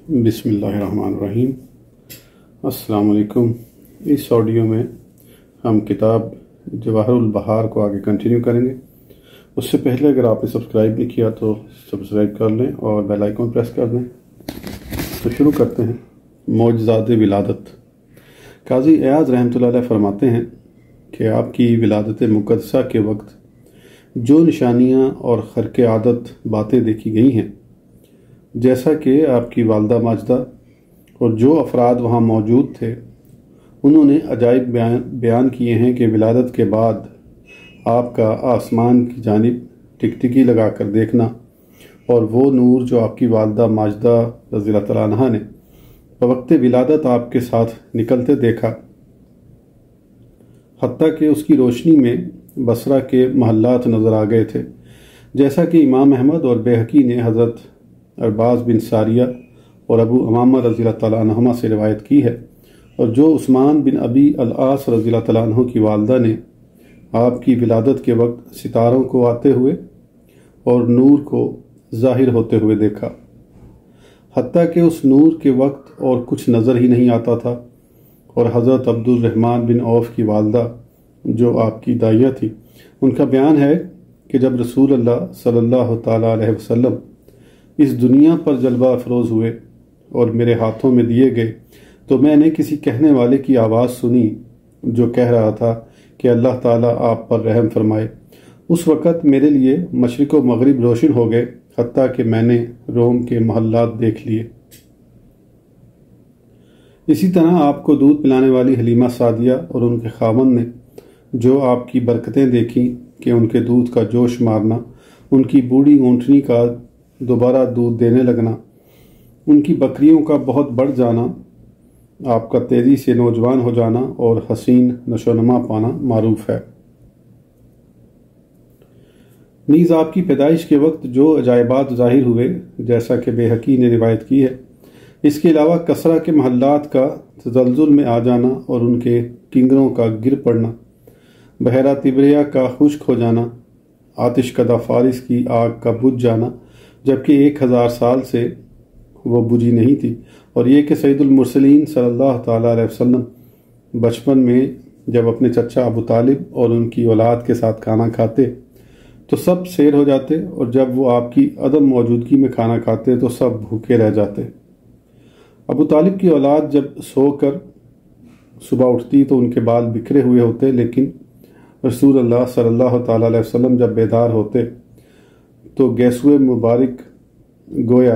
بسم اللہ الرحمن الرحیم۔ السلام علیکم۔ اس آڈیو میں ہم کتاب جواہر البحار کو آگے کنٹینیو کریں گے۔ اس سے پہلے اگر آپ نے سبسکرائب نہیں کیا تو سبسکرائب کر لیں اور بیل آئیکن پریس کر دیں۔ تو شروع کرتے ہیں۔ معجزات ولادت۔ قاضی ایاز رحمۃ اللہ علیہ فرماتے ہیں کہ آپ کی ولادت مقدسہ کے وقت جو نشانیاں اور خرق عادت باتیں دیکھی گئی ہیں، جیسا کہ آپ کی والدہ ماجدہ اور جو افراد وہاں موجود تھے انہوں نے عجائب بیان کیے ہیں کہ ولادت کے بعد آپ کا آسمان کی جانب ٹکٹکی لگا کر دیکھنا اور وہ نور جو آپ کی والدہ ماجدہ رضی اللہ تعالیٰ عنہا نے بوقت ولادت آپ کے ساتھ نکلتے دیکھا، حتیٰ کہ اس کی روشنی میں بصرہ کے محلات نظر آ گئے تھے، جیسا کہ امام احمد اور بیہقی نے حضرت ارباز بن ساریہ اور ابو امامہ رضی اللہ تعالیٰ عنہما سے روایت کی ہے، اور جو عثمان بن ابی العاص رضی اللہ تعالیٰ عنہ کی والدہ نے آپ کی ولادت کے وقت ستاروں کو آتے ہوئے اور نور کو ظاہر ہوتے ہوئے دیکھا، حتیٰ کہ اس نور کے وقت اور کچھ نظر ہی نہیں آتا تھا۔ اور حضرت عبد الرحمن بن عوف کی والدہ جو آپ کی دائیہ تھی، ان کا بیان ہے کہ جب رسول اللہ صلی اللہ تعالیٰ علیہ وسلم اس دنیا پر جلوہ افروز ہوئے اور میرے ہاتھوں میں دیے گئے تو میں نے کسی کہنے والے کی آواز سنی جو کہہ رہا تھا کہ اللہ تعالیٰ آپ پر رحم فرمائے۔ اس وقت میرے لیے مشرق و مغرب روشن ہو گئے، حتیٰ کہ میں نے روم کے محلات دیکھ لیے۔ اسی طرح آپ کو دودھ پلانے والی حلیمہ سعدیہ اور ان کے خاوند نے جو آپ کی برکتیں دیکھیں کہ ان کے دودھ کا جوش مارنا، ان کی بوڑھی اونٹنی کا دوبارہ دودھ دینے لگنا، ان کی بکریوں کا بہت بڑھ جانا، آپ کا تیزی سے نوجوان ہو جانا اور حسین نشو و نما پانا معروف ہے۔ نیز آپ کی پیدائش کے وقت جو عجائبات ظاہر ہوئے، جیسا کہ بیہقی نے روایت کی ہے، اس کے علاوہ کسرا کے محلات کا تزلزل میں آ جانا اور ان کے کنگروں کا گر پڑنا، بحیرہ تبریہ کا خشک ہو جانا، آتش کدہ فارس کی آگ کا بجھ جانا جبکہ 1000 سال سے وہ بجھی نہیں تھی، اور یہ کہ سید المرسلین صلی اللہ تعالیٰ علیہ وسلم بچپن میں جب اپنے چچا ابو طالب اور ان کی اولاد کے ساتھ کھانا کھاتے تو سب سیر ہو جاتے، اور جب وہ آپ کی عدم موجودگی میں کھانا کھاتے تو سب بھوکے رہ جاتے۔ ابو طالب کی اولاد جب سو کر صبح اٹھتی تو ان کے بال بکھرے ہوئے ہوتے، لیکن رسول اللہ صلی اللہ تعالیٰ علیہ وسلم جب بیدار ہوتے تو گیسوئے مبارک گویا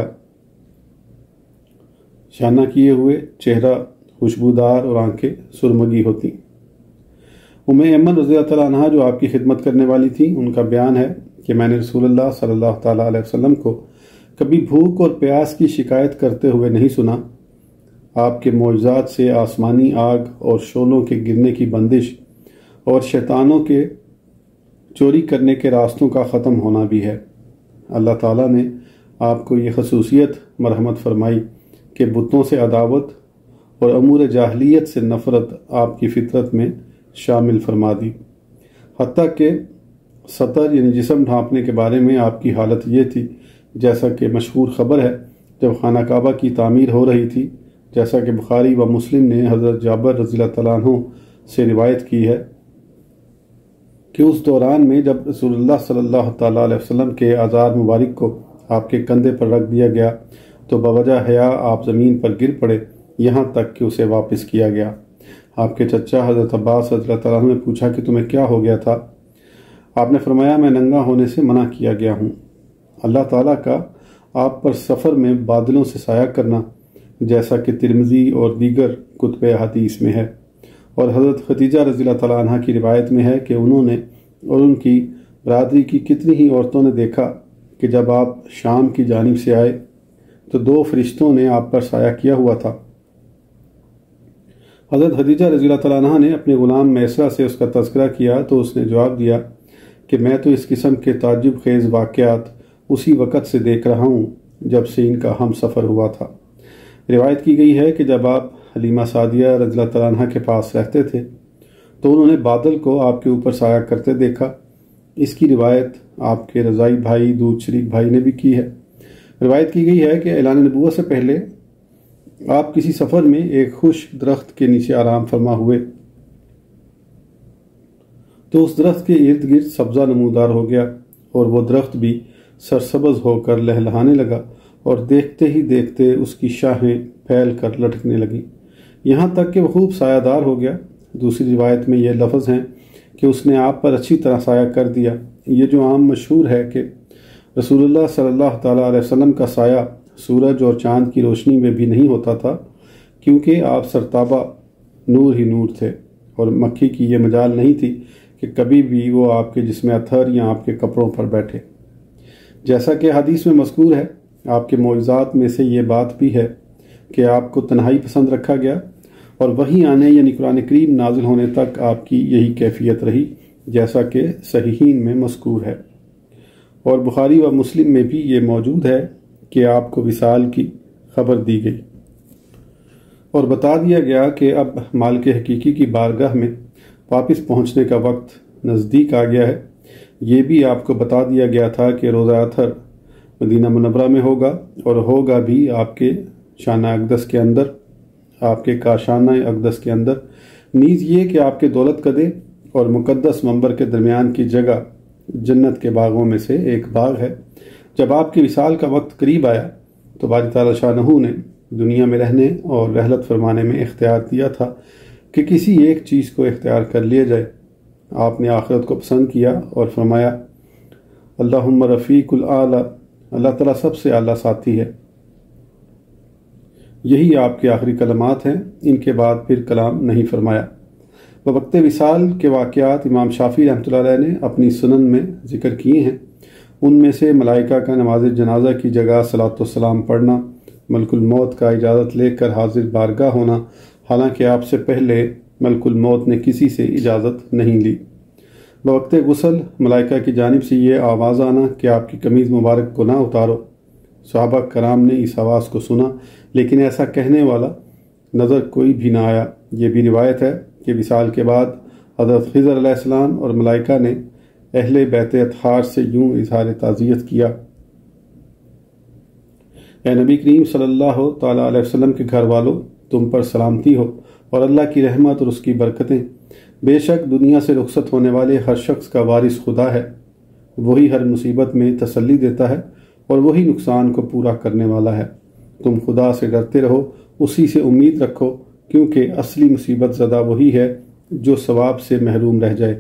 شانہ کیے ہوئے، چہرہ خوشبودار اور آنکھیں سرمگی ہوتی۔ ام ایمن رضی اللہ تعالیٰ عنہ جو آپ کی خدمت کرنے والی تھی، ان کا بیان ہے کہ میں نے رسول اللہ صلی اللہ تعالیٰ علیہ وسلم کو کبھی بھوک اور پیاس کی شکایت کرتے ہوئے نہیں سنا۔ آپ کے معجزات سے آسمانی آگ اور شعلوں کے گرنے کی بندش اور شیطانوں کے چوری کرنے کے راستوں کا ختم ہونا بھی ہے۔ اللہ تعالیٰ نے آپ کو یہ خصوصیت مرحمت فرمائی کہ بتوں سے عداوت اور امور جاہلیت سے نفرت آپ کی فطرت میں شامل فرما دی، حتیٰ کہ سطر یعنی جسم ڈھانپنے کے بارے میں آپ کی حالت یہ تھی، جیسا کہ مشہور خبر ہے جب خانہ کعبہ کی تعمیر ہو رہی تھی، جیسا کہ بخاری و مسلم نے حضرت جابر رضی اللہ تعالیٰ عنہ سے روایت کی ہے کہ اس دوران میں جب رسول اللہ صلی اللہ تعالیٰ علیہ وسلم کے آزار مبارک کو آپ کے کندھے پر رکھ دیا گیا تو بوجہ حیا آپ زمین پر گر پڑے، یہاں تک کہ اسے واپس کیا گیا۔ آپ کے چچا حضرت عباس رضی اللہ تعالیٰ عنہ نے پوچھا کہ تمہیں کیا ہو گیا تھا؟ آپ نے فرمایا میں ننگا ہونے سے منع کیا گیا ہوں۔ اللہ تعالیٰ کا آپ پر سفر میں بادلوں سے سایہ کرنا، جیسا کہ ترمذی اور دیگر کتب حدیث میں ہے، اور حضرت خدیجہ رضی اللہ تعالیٰ عنہ کی روایت میں ہے کہ انہوں نے اور ان کی برادری کی کتنی ہی عورتوں نے دیکھا کہ جب آپ شام کی جانب سے آئے تو 2 فرشتوں نے آپ پر سایہ کیا ہوا تھا۔ حضرت خدیجہ رضی اللہ تعالیٰ عنہ نے اپنے غلام میسرہ سے اس کا تذکرہ کیا تو اس نے جواب دیا کہ میں تو اس قسم کے تعجب خیز واقعات اسی وقت سے دیکھ رہا ہوں جب سے ان کا ہم سفر ہوا تھا۔ روایت کی گئی ہے کہ جب آپ حلیمہ سعدیہ رضی اللہ تعالیٰ عنہ کے پاس رہتے تھے تو انہوں نے بادل کو آپ کے اوپر سایہ کرتے دیکھا۔ اس کی روایت آپ کے رضائی بھائی دودھ شریک بھائی نے بھی کی ہے۔ روایت کی گئی ہے کہ اعلان نبوت سے پہلے آپ کسی سفر میں ایک خشک درخت کے نیچے آرام فرما ہوئے تو اس درخت کے ارد گرد سبزہ نمودار ہو گیا اور وہ درخت بھی سرسبز ہو کر لہلہانے لگا اور دیکھتے ہی دیکھتے اس کی شاخیں پھیل کر لٹکنے لگیں یہاں تک کہ وہ خوب سایہ دار ہو گیا۔ دوسری روایت میں یہ لفظ ہیں کہ اس نے آپ پر اچھی طرح سایہ کر دیا۔ یہ جو عام مشہور ہے کہ رسول اللہ صلی اللہ تعالیٰ علیہ وسلم کا سایہ سورج اور چاند کی روشنی میں بھی نہیں ہوتا تھا، کیونکہ آپ سرتابہ نور ہی نور تھے اور مکھی کی یہ مجال نہیں تھی کہ کبھی بھی وہ آپ کے جسم اطہر یا آپ کے کپڑوں پر بیٹھے۔ جیسا کہ حدیث میں مذکور ہے، آپ کے معجزات میں سے یہ بات بھی ہے کہ آپ کو تنہائی پسند رکھا گیا اور وحی آنے یعنی قرآن کریم نازل ہونے تک آپ کی یہی کیفیت رہی، جیسا کہ صحیحین میں مذکور ہے۔ اور بخاری و مسلم میں بھی یہ موجود ہے کہ آپ کو وصال کی خبر دی گئی اور بتا دیا گیا کہ اب مالک حقیقی کی بارگاہ میں واپس پہنچنے کا وقت نزدیک آ گیا ہے۔ یہ بھی آپ کو بتا دیا گیا تھا کہ روضہ اطہر مدینہ منورہ میں ہوگا اور ہوگا بھی آپ کے شانہ اقدس کے اندر، آپ کے کاشانہ اقدس کے اندر، نیز یہ کہ آپ کے دولت قدے اور مقدس منبر کے درمیان کی جگہ جنت کے باغوں میں سے ایک باغ ہے۔ جب آپ کے وصال کا وقت قریب آیا تو باری تعالیٰ شانہ نے دنیا میں رہنے اور رحلت فرمانے میں اختیار دیا تھا کہ کسی ایک چیز کو اختیار کر لیا جائے۔ آپ نے آخرت کو پسند کیا اور فرمایا اللہم رفیق الاعلی، اللہ تعالیٰ سب سے اعلیٰ ساتھی ہے۔ یہی آپ کے آخری کلمات ہیں، ان کے بعد پھر کلام نہیں فرمایا۔ بوقت وصال کے واقعات امام شافعی رحمۃ اللہ علیہ نے اپنی سنن میں ذکر کیے ہیں۔ ان میں سے ملائکہ کا نماز جنازہ کی جگہ صلاۃ والسلام پڑھنا، ملک الموت کا اجازت لے کر حاضر بارگاہ ہونا، حالانکہ آپ سے پہلے ملک الموت نے کسی سے اجازت نہیں لی۔ بوقت غسل ملائکہ کی جانب سے یہ آواز آنا کہ آپ کی قمیض مبارک کو نہ اتارو۔ صحابہ کرام نے اس آواز کو سنا، لیکن ایسا کہنے والا نظر کوئی بھی نہ آیا۔ یہ بھی روایت ہے کہ وصال کے بعد حضرت خضر علیہ السلام اور ملائکہ نے اہل بیت اطہار سے یوں اظہار تعزیت کیا: اے نبی کریم صلی اللہ تعالیٰ علیہ وسلم کے گھر والوں، تم پر سلامتی ہو اور اللہ کی رحمت اور اس کی برکتیں۔ بے شک دنیا سے رخصت ہونے والے ہر شخص کا وارث خدا ہے، وہی ہر مصیبت میں تسلی دیتا ہے اور وہی نقصان کو پورا کرنے والا ہے۔ تم خدا سے ڈرتے رہو، اسی سے امید رکھو، کیونکہ اصلی مصیبت زدہ وہی ہے جو ثواب سے محروم رہ جائے۔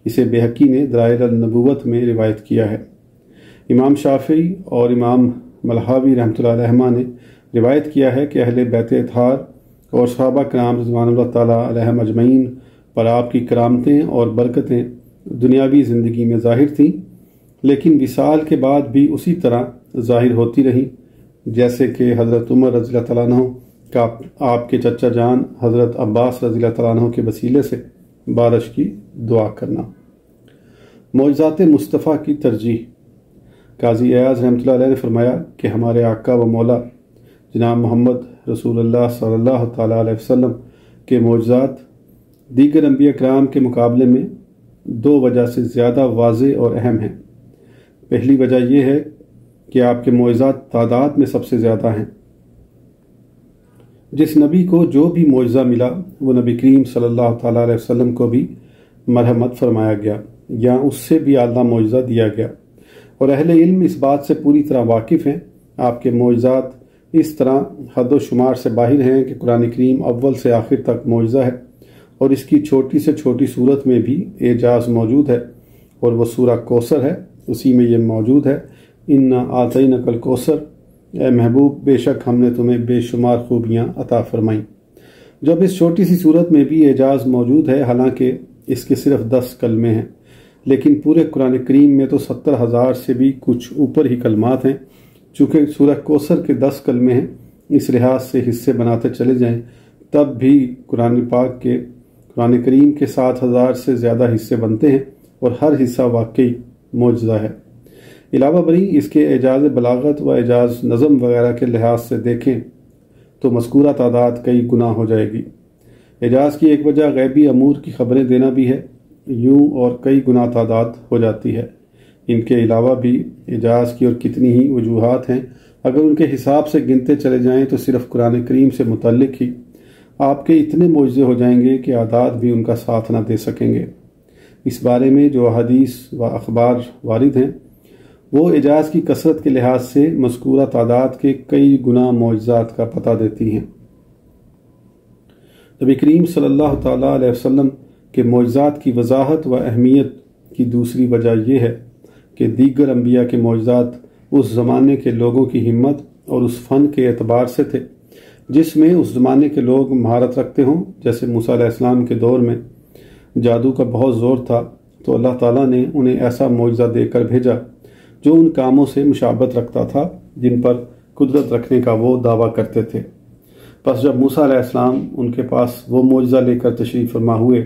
اسے بہقی نے دلائل النبوت میں روایت کیا ہے۔ امام شافعی اور امام ملحاوی رحمۃ اللہ علیہما نے روایت کیا ہے کہ اہل بیت اطہار اور صحابہ کرام رضوان اللہ تعالیٰ علیہم اجمعین پر آپ کی کرامتیں اور برکتیں دنیاوی زندگی میں ظاہر تھیں، لیکن وصال کے بعد بھی اسی طرح ظاہر ہوتی رہیں، جیسے کہ حضرت عمر رضی اللہ تعالیٰ عنہ کا آپ کے چچا جان حضرت عباس رضی اللہ تعالیٰ عنہ کے وسیلے سے بارش کی دعا کرنا۔ معجزات مصطفیٰ کی ترجیح۔ قاضی ایاز رحمۃ اللہ علیہ نے فرمایا کہ ہمارے آقا و مولا جناب محمد رسول اللہ صلی اللہ تعالیٰ علیہ وسلم کے معجزات دیگر انبیاء کرام کے مقابلے میں دو وجہ سے زیادہ واضح اور اہم ہیں۔ پہلی وجہ یہ ہے کہ آپ کے معجزات تعداد میں سب سے زیادہ ہیں۔ جس نبی کو جو بھی معجزہ ملا وہ نبی کریم صلی اللہ تعالیٰ علیہ وسلم کو بھی مرحمت فرمایا گیا یا اس سے بھی اعلیٰ معجزہ دیا گیا، اور اہل علم اس بات سے پوری طرح واقف ہیں۔ آپ کے معجزات اس طرح حد و شمار سے باہر ہیں کہ قرآن کریم اول سے آخر تک معجزہ ہے، اور اس کی چھوٹی سے چھوٹی صورت میں بھی اعجاز موجود ہے، اور وہ سورہ کوثر ہے، اسی میں یہ موجود ہے: اِنَّا آتَيْنَكَ الْكَوْثَرَ، اے محبوب بے شک ہم نے تمہیں بے شمار خوبیاں عطا فرمائیں۔ جب اس چھوٹی سی صورت میں بھی اعجاز موجود ہے، حالانکہ اس کے صرف 10 کلمے ہیں، لیکن پورے قرآن کریم میں تو 70,000 سے بھی کچھ اوپر ہی کلمات ہیں۔ چونکہ سورہ کوثر کے 10 کلمے ہیں، اس لحاظ سے حصے بناتے چلے جائیں تب بھی قرآن کریم کے 7,000 سے زیادہ حصے بنتے ہیں، اور ہر حصہ واقعی معجزہ ہے۔ علاوہ بری اس کے اعجاز بلاغت و اعجاز نظم وغیرہ کے لحاظ سے دیکھیں تو مذکورہ تعداد کئی گنا ہو جائے گی۔ اعجاز کی ایک وجہ غیبی امور کی خبریں دینا بھی ہے، یوں اور کئی گنا تعداد ہو جاتی ہے۔ ان کے علاوہ بھی اعجاز کی اور کتنی ہی وجوہات ہیں، اگر ان کے حساب سے گنتے چلے جائیں تو صرف قرآن کریم سے متعلق ہی آپ کے اتنے معجزے ہو جائیں گے کہ اعداد بھی ان کا ساتھ نہ دے سکیں گے۔ اس بارے میں جو احادیث و اخبار وارد ہیں وہ اعجاز کی کثرت کے لحاظ سے مذکورہ تعداد کے کئی گنا معجزات کا پتہ دیتی ہیں۔ نبی کریم صلی اللہ تعالیٰ علیہ وسلم کے معجزات کی وضاحت و اہمیت کی دوسری وجہ یہ ہے کہ دیگر انبیاء کے معجزات اس زمانے کے لوگوں کی ہمت اور اس فن کے اعتبار سے تھے جس میں اس زمانے کے لوگ مہارت رکھتے ہوں۔ جیسے موسیٰ علیہ السلام کے دور میں جادو کا بہت زور تھا تو اللہ تعالیٰ نے انہیں ایسا معجزہ دے کر بھیجا جو ان کاموں سے مشابہت رکھتا تھا جن پر قدرت رکھنے کا وہ دعویٰ کرتے تھے۔ پس جب موسیٰ علیہ السلام ان کے پاس وہ معجزہ لے کر تشریف فرما ہوئے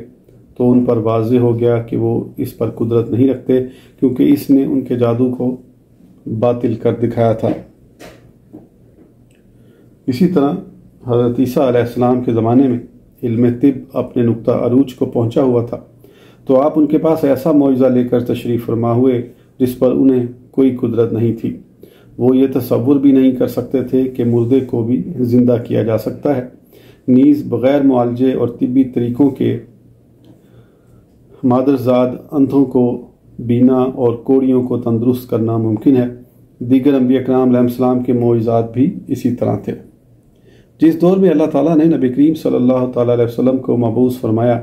تو ان پر واضح ہو گیا کہ وہ اس پر قدرت نہیں رکھتے، کیونکہ اس نے ان کے جادو کو باطل کر دکھایا تھا۔ اسی طرح حضرت عیسیٰ علیہ السلام کے زمانے میں علم طب اپنے نقطہ عروج کو پہنچا ہوا تھا تو آپ ان کے پاس ایسا معجزہ لے کر تشریف فرما ہوئے جس پر انہیں کوئی قدرت نہیں تھی۔ وہ یہ تصور بھی نہیں کر سکتے تھے کہ مردے کو بھی زندہ کیا جا سکتا ہے، نیز بغیر معالجے اور طبی طریقوں کے مادرزاد اندھوں کو بینا اور کوڑیوں کو تندرست کرنا ممکن ہے۔ دیگر انبیاء کرام علیہ السلام کے معجزات بھی اسی طرح تھے۔ جس دور میں اللہ تعالیٰ نے نبی کریم صلی اللہ تعالیٰ علیہ وسلم کو مبعوث فرمایا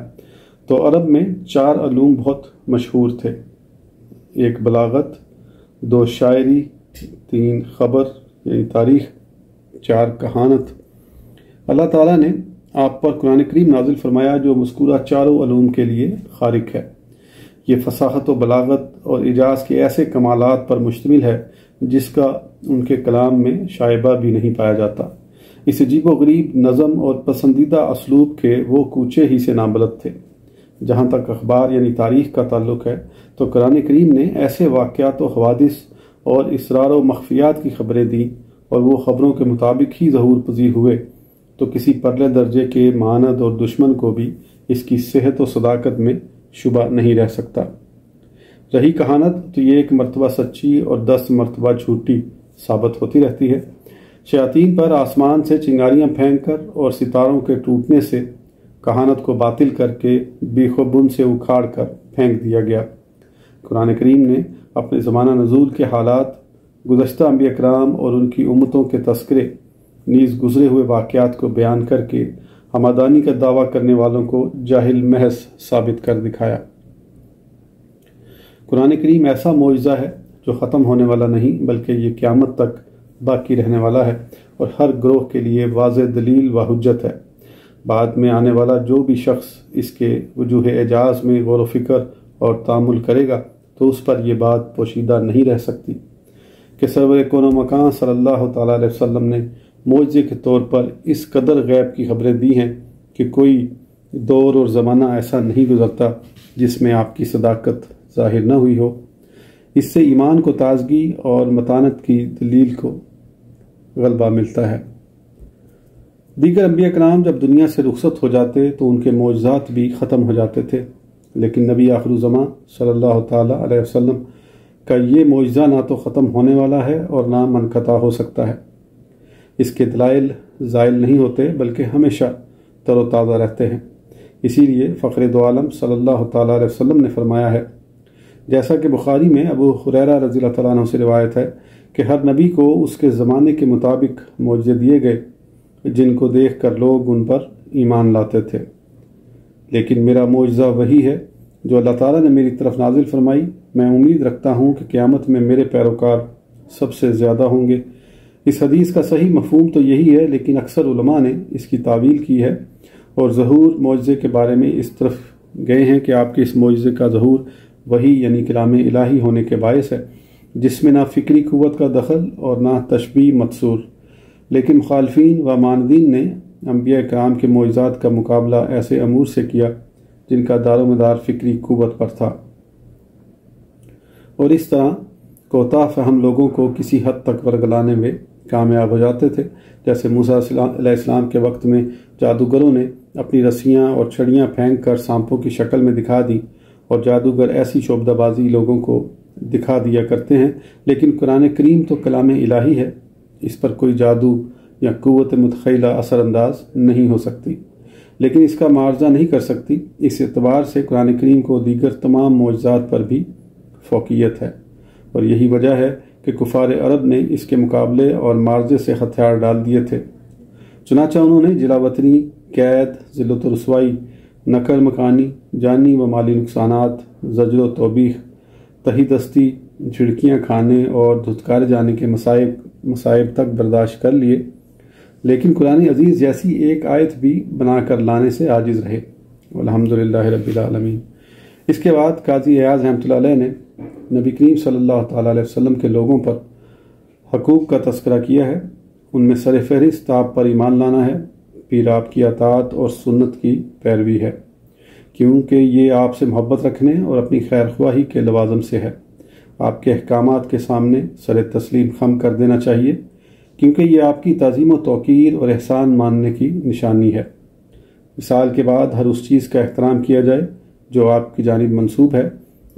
تو عرب میں 4 علوم بہت مشہور تھے: 1 بلاغت، 2 شاعری، 3 خبر یعنی تاریخ، 4 کہانت۔ اللہ تعالیٰ نے آپ پر قرآن کریم نازل فرمایا جو مذکورہ 4 علوم کے لیے خارق ہے۔ یہ فصاحت و بلاغت اور اعجاز کے ایسے کمالات پر مشتمل ہے جس کا ان کے کلام میں شائبہ بھی نہیں پایا جاتا۔ اس عجیب و غریب نظم اور پسندیدہ اسلوب کے وہ کوچے ہی سے نابلد تھے۔ جہاں تک اخبار یعنی تاریخ کا تعلق ہے تو قرآن کریم نے ایسے واقعات و حوادث اور اسرار و مخفیات کی خبریں دیں اور وہ خبروں کے مطابق ہی ظہور پذیر ہوئے تو کسی پرلے درجے کے معاند اور دشمن کو بھی اس کی صحت و صداقت میں شبہ نہیں رہ سکتا۔ رہی کہانت تو یہ 1 مرتبہ سچی اور 10 مرتبہ جھوٹی ثابت ہوتی رہتی ہے۔ شیاطین پر آسمان سے چنگاریاں پھینک کر اور ستاروں کے ٹوٹنے سے کہانت کو باطل کر کے بیخ و بن سے اکھاڑ کر پھینک دیا گیا۔ قرآن کریم نے اپنے زمانہ نزول کے حالات، گزشتہ انبیاء کرام اور ان کی امتوں کے تذکرے نیز گزرے ہوئے واقعات کو بیان کر کے ہمادانی کا دعویٰ کرنے والوں کو جاہل محض ثابت کر دکھایا۔ قرآن کریم ایسا معجزہ ہے جو ختم ہونے والا نہیں بلکہ یہ قیامت تک باقی رہنے والا ہے اور ہر گروہ کے لیے واضح دلیل و حجت ہے۔ بعد میں آنے والا جو بھی شخص اس کے وجوہ اعجاز میں غور و فکر اور تأمل کرے گا تو اس پر یہ بات پوشیدہ نہیں رہ سکتی کہ سرور کون و مکان صلی اللہ تعالیٰ علیہ وسلم نے معجزے کے طور پر اس قدر غیب کی خبریں دی ہیں کہ کوئی دور اور زمانہ ایسا نہیں گزرتا جس میں آپ کی صداقت ظاہر نہ ہوئی ہو۔ اس سے ایمان کو تازگی اور متانت کی دلیل کو غلبہ ملتا ہے۔ دیگر انبیاء کرام جب دنیا سے رخصت ہو جاتے تو ان کے معجزات بھی ختم ہو جاتے تھے، لیکن نبی آخر الزماں صلی اللہ تعالیٰ علیہ وسلم کا یہ معجزہ نہ تو ختم ہونے والا ہے اور نہ منقطع ہو سکتا ہے۔ اس کے دلائل زائل نہیں ہوتے بلکہ ہمیشہ تر و تازہ رہتے ہیں۔ اسی لیے فخر دو عالم صلی اللہ تعالیٰ علیہ وسلم نے فرمایا ہے، جیسا کہ بخاری میں ابو ہریرہ رضی اللہ تعالیٰ عنہ سے روایت ہے کہ ہر نبی کو اس کے زمانے کے مطابق معجزے دیے گئے جن کو دیکھ کر لوگ ان پر ایمان لاتے تھے، لیکن میرا معجزہ وہی ہے جو اللہ تعالیٰ نے میری طرف نازل فرمائی۔ میں امید رکھتا ہوں کہ قیامت میں میرے پیروکار سب سے زیادہ ہوں گے۔ اس حدیث کا صحیح مفہوم تو یہی ہے، لیکن اکثر علماء نے اس کی تعویل کی ہے اور ظہور معجزے کے بارے میں اس طرف گئے ہیں کہ آپ کے اس معجزے کا ظہور وہی یعنی کلام الہی ہونے کے باعث ہے جس میں نہ فکری قوت کا دخل اور نہ تشبیہ متصور۔ لیکن مخالفین و معاندین نے انبیاء کرام کے معجزات کا مقابلہ ایسے امور سے کیا جن کا دار و مدار فکری قوت پر تھا، اور اس طرح کوتاہ فہم لوگوں کو کسی حد تک ورگلانے میں کامیاب ہو جاتے تھے۔ جیسے موسیٰ علیہ السلام کے وقت میں جادوگروں نے اپنی رسیاں اور چھڑیاں پھینک کر سانپوں کی شکل میں دکھا دی، اور جادوگر ایسی شعبدہ بازی لوگوں کو دکھا دیا کرتے ہیں، لیکن قرآن کریم تو کلام الہی ہے۔ اس پر کوئی جادو یا قوت متخیلہ اثر انداز نہیں ہو سکتی، لیکن اس کا معارضہ نہیں کر سکتی۔ اس اعتبار سے قرآن کریم کو دیگر تمام معجزات پر بھی فوقیت ہے، اور یہی وجہ ہے کہ کفار عرب نے اس کے مقابلے اور معارضے سے ہتھیار ڈال دیے تھے۔ چنانچہ انہوں نے جلا وطنی، قید، ذلت و رسوائی، نکر مکانی، جانی و مالی نقصانات، زجر و توبیخ، تہی دستی، جھڑکیاں کھانے اور دھتکارے جانے کے مصائب تک برداشت کر لیے، لیکن قرآن عزیز جیسی ایک آیت بھی بنا کر لانے سے عاجز رہے۔ الحمدللہ رب العالمین۔ اس کے بعد قاضی ایاز رحمۃ اللہ علیہ نے نبی کریم صلی اللہ تعالیٰ علیہ وسلم کے لوگوں پر حقوق کا تذکرہ کیا ہے۔ ان میں سر فہرست آپ پر ایمان لانا ہے، پھر آپ کی اطاعت اور سنت کی پیروی ہے، کیونکہ یہ آپ سے محبت رکھنے اور اپنی خیر خواہی کے لوازم سے ہے۔ آپ کے احکامات کے سامنے سر تسلیم خم کر دینا چاہیے، کیونکہ یہ آپ کی تعظیم و توقیر اور احسان ماننے کی نشانی ہے۔ وصال کے بعد ہر اس چیز کا احترام کیا جائے جو آپ کی جانب منسوب ہے۔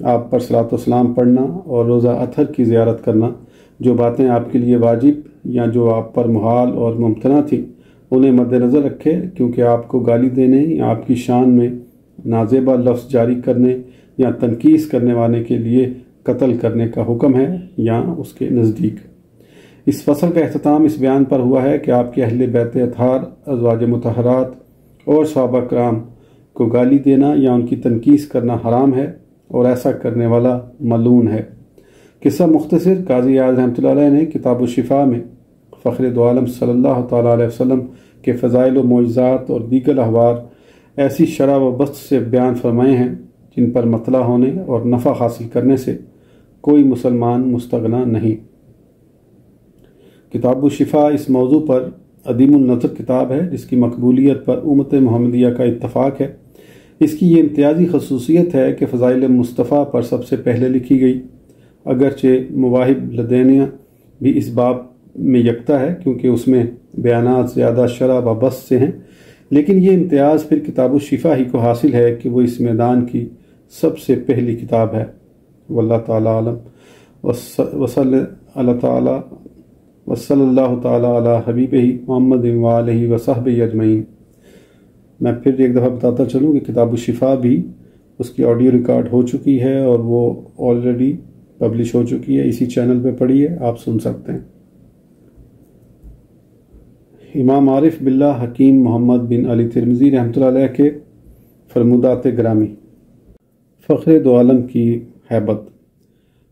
آپ پر صلاۃ و سلام پڑھنا اور روزہ اطہر کی زیارت کرنا، جو باتیں آپ کے لیے واجب یا جو آپ پر محال اور ممتنع تھیں انہیں مد نظر رکھے، کیونکہ آپ کو گالی دینے یا آپ کی شان میں نازیبا لفظ جاری کرنے یا تنقیص کرنے والے کے لیے قتل کرنے کا حکم ہے یا اس کے نزدیک۔ اس فصل کا اختتام اس بیان پر ہوا ہے کہ آپ کے اہل بیت اطہار، ازواج مطہرات اور صحابہ کرام کو گالی دینا یا ان کی تنقیص کرنا حرام ہے، اور ایسا کرنے والا ملعون ہے۔ قصہ مختصر، قاضی ایاز رحمۃ اللہ علیہ نے کتاب الشفاء میں فخر دو عالم صلی اللہ تعالیٰ علیہ وسلم کے فضائل و معجزات اور دیگر احوال ایسی شرح و بسط سے بیان فرمائے ہیں جن پر مطلع ہونے اور نفع حاصل کرنے سے کوئی مسلمان مستغنی نہیں۔ کتاب الشفاء اس موضوع پر عدیم النظر کتاب ہے جس کی مقبولیت پر امت محمدیہ کا اتفاق ہے۔ اس کی یہ امتیازی خصوصیت ہے کہ فضائل مصطفیٰ پر سب سے پہلے لکھی گئی، اگرچہ مواہب لدینیہ بھی اس باب میں یکتا ہے کیونکہ اس میں بیانات زیادہ شرح و بسط سے ہیں، لیکن یہ امتیاز پھر کتاب الشفاء ہی کو حاصل ہے کہ وہ اس میدان کی سب سے پہلی کتاب ہے۔ واللہ تعالی عالم، وصلی اللہ تعالی علی حبیبہ محمد وآلہ وصحبہ اجمعین۔ میں پھر ایک دفعہ بتاتا چلوں کہ کتاب الشفاء بھی اس کی آڈیو ریکارڈ ہو چکی ہے اور وہ آلریڈی پبلش ہو چکی ہے، اسی چینل پہ پڑھی ہے، آپ سن سکتے ہیں۔ امام عارف باللہ حکیم محمد بن علی ترمذی رحمۃ اللہ علیہ کے فرمودات گرامی۔ فخر دو عالم کی ہیبت۔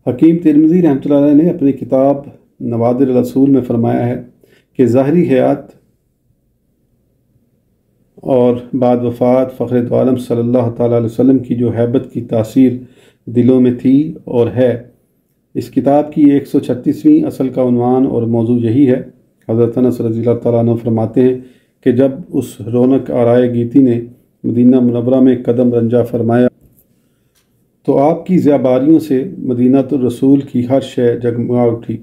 حکیم ترمذی رحمۃ اللہ علیہ نے اپنی کتاب نوادر الرسول میں فرمایا ہے کہ ظاہری حیات اور بعد وفات فخر دو عالم صلی اللہ تعالیٰ علیہ وسلم کی جو ہیبت کی تاثیر دلوں میں تھی اور ہے، اس کتاب کی 136ویں اصل کا عنوان اور موضوع یہی ہے۔ حضرت انس رضی اللہ تعالیٰ عنہ فرماتے ہیں کہ جب اس رونق آرائے گیتی نے مدینہ منورہ میں قدم رنجہ فرمایا تو آپ کی ضیاباریوں سے مدینہ الرسول کی ہر شے جگمگا اٹھی،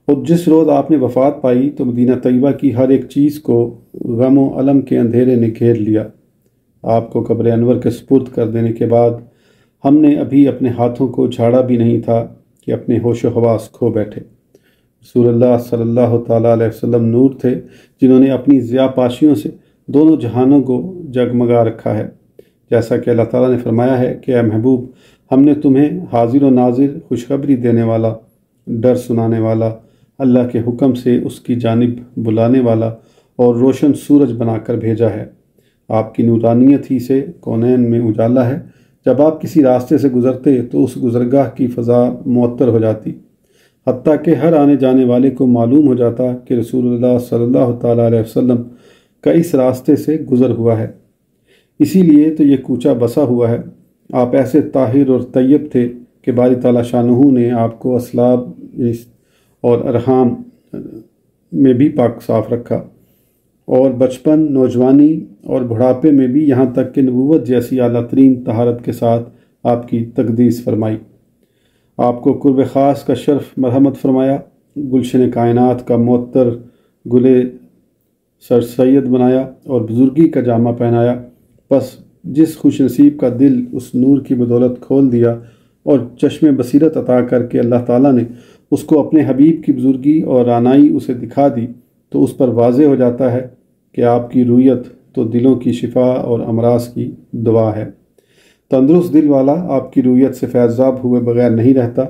اور جس روز آپ نے وفات پائی تو مدینہ طیبہ کی ہر ایک چیز کو غم و الم کے اندھیرے نے گھیر لیا۔ آپ کو قبر انور کے سپرد کر دینے کے بعد ہم نے ابھی اپنے ہاتھوں کو جھاڑا بھی نہیں تھا کہ اپنے ہوش و حواس کھو بیٹھے۔ رسول اللہ صلی اللہ تعالیٰ علیہ وسلم نور تھے جنہوں نے اپنی ضیاء پاشیوں سے دونوں جہانوں کو جگمگا رکھا ہے، جیسا کہ اللہ تعالیٰ نے فرمایا ہے کہ اے محبوب، ہم نے تمہیں حاضر و ناظر، خوشخبری دینے والا، ڈر سنانے والا، اللہ کے حکم سے اس کی جانب بلانے والا اور روشن سورج بنا کر بھیجا ہے۔ آپ کی نورانیت ہی سے کونین میں اجالا ہے۔ جب آپ کسی راستے سے گزرتے تو اس گزرگاہ کی فضا معطر ہو جاتی، حتیٰ کہ ہر آنے جانے والے کو معلوم ہو جاتا کہ رسول اللہ صلی اللہ تعالیٰ علیہ وسلم کا اس راستے سے گزر ہوا ہے۔ اسی لیے تو یہ کوچہ بسا ہوا ہے۔ آپ ایسے طاہر اور طیب تھے کہ باری تعالیٰ شانہ نے آپ کو اسلاب اور ارحام میں بھی پاک صاف رکھا، اور بچپن، نوجوانی اور بڑھاپے میں بھی، یہاں تک کہ نبوت جیسی اعلیٰ ترین طہارت کے ساتھ آپ کی تقدیس فرمائی۔ آپ کو قرب خاص کا شرف مرحمت فرمایا، گلشن کائنات کا معطر گلے سر سید بنایا اور بزرگی کا جامہ پہنایا۔ پس جس خوش نصیب کا دل اس نور کی بدولت کھول دیا اور چشم بصیرت عطا کر کے اللہ تعالیٰ نے اس کو اپنے حبیب کی بزرگی اور رانائی اسے دکھا دی تو اس پر واضح ہو جاتا ہے کہ آپ کی رویت تو دلوں کی شفا اور امراض کی دوا ہے۔ تندرست دل والا آپ کی رویت سے فیضاب ہوئے بغیر نہیں رہتا،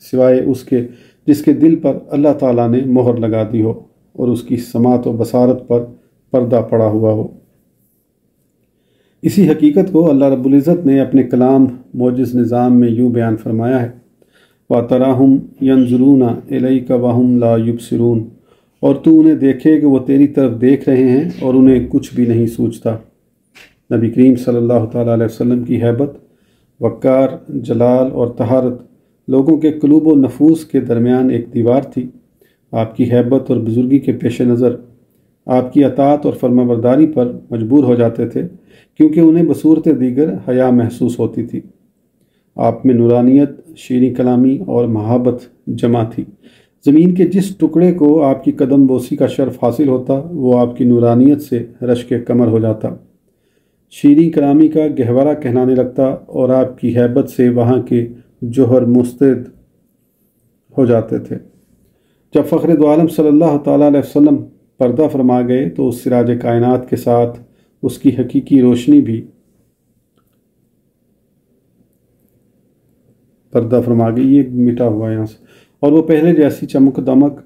سوائے اس کے جس کے دل پر اللہ تعالیٰ نے مہر لگا دی ہو اور اس کی سماعت و بصارت پر پردہ پڑا ہوا ہو۔ اسی حقیقت کو اللہ رب العزت نے اپنے کلام معجز نظام میں یوں بیان فرمایا ہے، وَتَرَاهُمْ يَنْظُرُونَ إِلَيْكَ وَهُمْ لَا يُبْصِرُونَ، اور تو انہیں دیکھے کہ وہ تیری طرف دیکھ رہے ہیں اور انہیں کچھ بھی نہیں سوچتا۔ نبی کریم صلی اللہ تعالیٰ علیہ وسلم کی ہیبت، وقار، جلال اور طہارت لوگوں کے قلوب و نفوس کے درمیان ایک دیوار تھی۔ آپ کی ہیبت اور بزرگی کے پیش نظر آپ کی اطاعت اور فرما برداری پر مجبور ہو جاتے تھے، کیونکہ انہیں بصورت دیگر حیا محسوس ہوتی تھی۔ آپ میں نورانیت، شیریں کلامی اور محبت جمع تھی۔ زمین کے جس ٹکڑے کو آپ کی قدم بوسی کا شرف حاصل ہوتا وہ آپ کی نورانیت سے رشک کمر ہو جاتا، شیریں کلامی کا گہورہ کہلانے لگتا اور آپ کی ہیبت سے وہاں کے جوہر مسترد ہو جاتے تھے۔ جب فخر دو عالم صلی اللہ تعالیٰ علیہ وسلم پردہ فرما گئے تو اس سراج کائنات کے ساتھ اس کی حقیقی روشنی بھی پردہ فرما گئی، یہ مٹا ہوا ہے یہاں سے، اور وہ پہلے جیسی چمک دمک،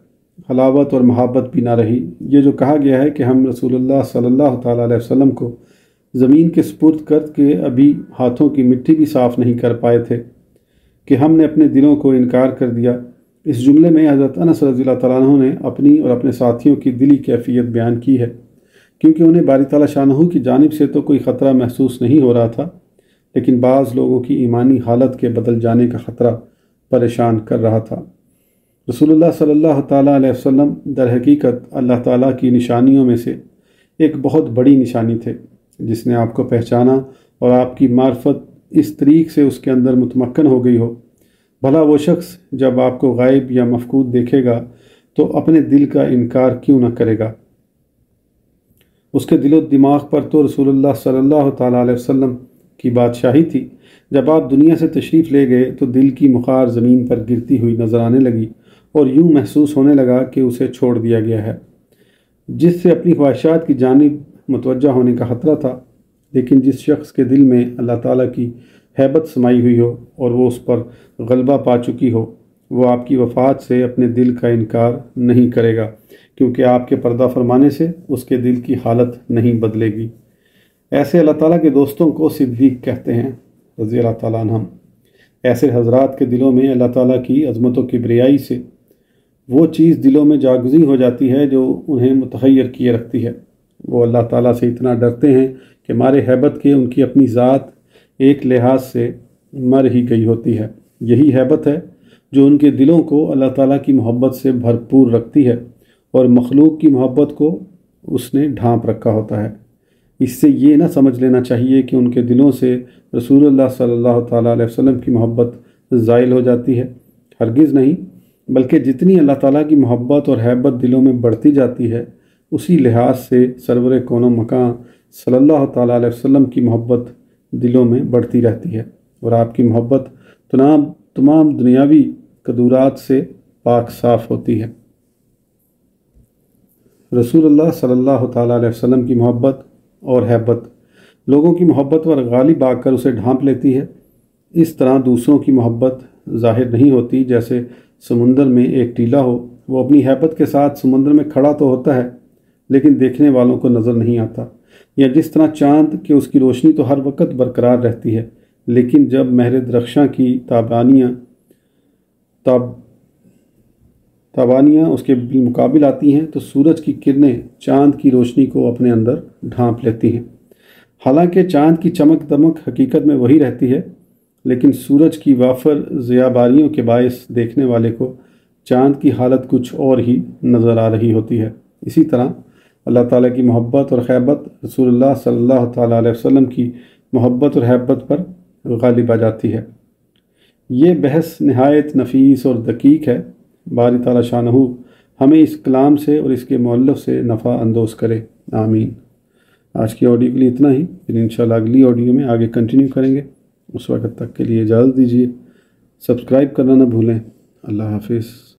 حلاوت اور محبت بھی نہ رہی۔ یہ جو کہا گیا ہے کہ ہم رسول اللہ صلی اللہ تعالیٰ علیہ وسلم کو زمین کے سپرد کر کے ابھی ہاتھوں کی مٹی بھی صاف نہیں کر پائے تھے کہ ہم نے اپنے دلوں کو انکار کر دیا، اس جملے میں حضرت انس رضی اللہ تعالیٰ عنہ نے اپنی اور اپنے ساتھیوں کی دلی کیفیت بیان کی ہے، کیونکہ انہیں باری تعالیٰ شانہ کی جانب سے تو کوئی خطرہ محسوس نہیں ہو رہا تھا، لیکن بعض لوگوں کی ایمانی حالت کے بدل جانے کا خطرہ پریشان کر رہا تھا۔ رسول اللہ صلی اللہ تعالیٰ علیہ وسلم در حقیقت اللہ تعالیٰ کی نشانیوں میں سے ایک بہت بڑی نشانی تھے، جس نے آپ کو پہچانا اور آپ کی معرفت اس طریق سے اس کے اندر متمکن ہو گئی ہو۔ بھلا وہ شخص جب آپ کو غائب یا مفقود دیکھے گا تو اپنے دل کا انکار کیوں نہ کرے گا؟ اس کے دل و دماغ پر تو رسول اللہ صلی اللہ تعالیٰ علیہ وسلم کی بادشاہی تھی۔ جب آپ دنیا سے تشریف لے گئے تو دل کی مخار زمین پر گرتی ہوئی نظر آنے لگی اور یوں محسوس ہونے لگا کہ اسے چھوڑ دیا گیا ہے، جس سے اپنی خواہشات کی جانب متوجہ ہونے کا خطرہ تھا۔ لیکن جس شخص کے دل میں اللہ تعالیٰ کی ہیبت سمائی ہوئی ہو اور وہ اس پر غلبہ پا چکی ہو، وہ آپ کی وفات سے اپنے دل کا انکار نہیں کرے گا، کیونکہ آپ کے پردہ فرمانے سے اس کے دل کی حالت نہیں بدلے گی۔ ایسے اللہ تعالیٰ کے دوستوں کو صدیق کہتے ہیں رضی اللہ تعالیٰ عنہم۔ ایسے حضرات کے دلوں میں اللہ تعالیٰ کی عظمت و کبریائی سے وہ چیز دلوں میں جاگزی ہو جاتی ہے جو انہیں متحیر کیے رکھتی ہے۔ وہ اللہ تعالیٰ سے اتنا ڈرتے ہیں کہ مارے ہیبت کے ان کی اپنی ذات ایک لحاظ سے مر ہی گئی ہوتی ہے۔ یہی ہیبت ہے جو ان کے دلوں کو اللہ تعالیٰ کی محبت سے بھرپور رکھتی ہے اور مخلوق کی محبت کو اس نے ڈھانپ رکھا ہوتا ہے۔ اس سے یہ نہ سمجھ لینا چاہیے کہ ان کے دلوں سے رسول اللہ صلی اللہ تعالیٰ علیہ وسلم کی محبت زائل ہو جاتی ہے، ہرگز نہیں، بلکہ جتنی اللہ تعالیٰ کی محبت اور ہیبت دلوں میں بڑھتی جاتی ہے، اسی لحاظ سے سرور کون و مکان صلی اللہ تعالیٰ علیہ وسلم کی محبت دلوں میں بڑھتی رہتی ہے اور آپ کی محبت تمام دنیاوی قدورات سے پاک صاف ہوتی ہے۔ رسول اللہ صلی اللہ تعالیٰ علیہ وسلم کی محبت اور ہیبت لوگوں کی محبت پر غالب آ کر اسے ڈھانپ لیتی ہے۔ اس طرح دوسروں کی محبت ظاہر نہیں ہوتی، جیسے سمندر میں ایک ٹیلا ہو، وہ اپنی ہیبت کے ساتھ سمندر میں کھڑا تو ہوتا ہے لیکن دیکھنے والوں کو نظر نہیں آتا، یا جس طرح چاند کہ اس کی روشنی تو ہر وقت برقرار رہتی ہے، لیکن جب مہر درخشاں کی تابانیاں اس کے بالمقابل آتی ہیں تو سورج کی کرنیں چاند کی روشنی کو اپنے اندر ڈھانپ لیتی ہیں۔ حالانکہ چاند کی چمک دمک حقیقت میں وہی رہتی ہے، لیکن سورج کی وافر ضیاباریوں کے باعث دیکھنے والے کو چاند کی حالت کچھ اور ہی نظر آ رہی ہوتی ہے۔ اسی طرح اللہ تعالیٰ کی محبت اور ہیبت رسول اللہ صلی اللہ تعالیٰ علیہ وسلم کی محبت اور ہیبت پر غالب آ جاتی ہے۔ یہ بحث نہایت نفیس اور دقیق ہے۔ باری تعالیٰ شانہ ہمیں اس کلام سے اور اس کے مؤلف سے نفع اندوز کرے، آمین۔ آج کی آڈیو کے لیے اتنا ہی، پھر انشاءاللہ اگلی آڈیو میں آگے کنٹینیو کریں گے۔ اس وقت تک کے لیے اجازت دیجیے، سبسکرائب کرنا نہ بھولیں۔ اللہ حافظ۔